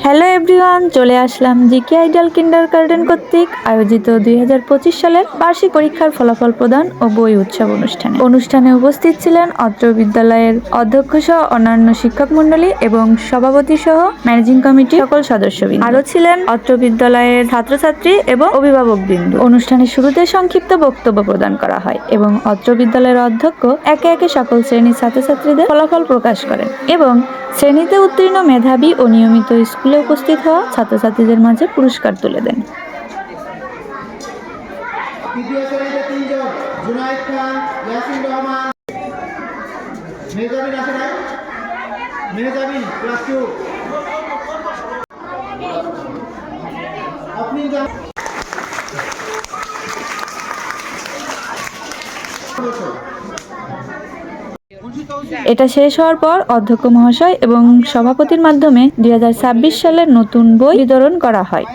Hello everyone, চলে আসলাম GK ideal kindergarten কর্তৃক আয়োজিত 2025 সালের বার্ষিক পরীক্ষার ফলাফল প্রদান ও বই উৎসব অনুষ্ঠানে উপস্থিত ছিলেন অত্র বিদ্যালয়ের অধ্যক্ষ সহ অন্যান্য শিক্ষক মণ্ডলী এবং সভাপতি সহ ম্যানেজিং কমিটি সকল সদস্যবৃন্দ। আরও ছিলেন অত্র বিদ্যালয়ের ছাত্রছাত্রী এবং অভিভাবকবৃন্দ। অনুষ্ঠানের শুরুতে সংক্ষিপ্ত বক্তব্য প্রদান করা হয় এবং অত্র বিদ্যালয়ের অধ্যক্ষ একে একে সকল শ্রেণীর ছাত্রছাত্রীদের ফলাফল প্রকাশ করেন এবং শ্রেণীতে উত্তীর্ণ মেধাবী ও নিয়মিত স্কুলে উপস্থিত হওয়া ছাত্রছাত্রীদের মাঝে পুরস্কার তুলে দেন। তৃতীয় শ্রেণীতে 3 জন, জুনায়েদ খান, ইয়াসিন রহমান, মেহজাবিন আছে না? মেহজাবিন ক্লাস 2। আপনি এটা শেষ হওয়ার পর অধ্যক্ষ মহাশয় এবং সভাপতির মাধ্যমে 2026 সালের নতুন বই বিতরণ করা হয়।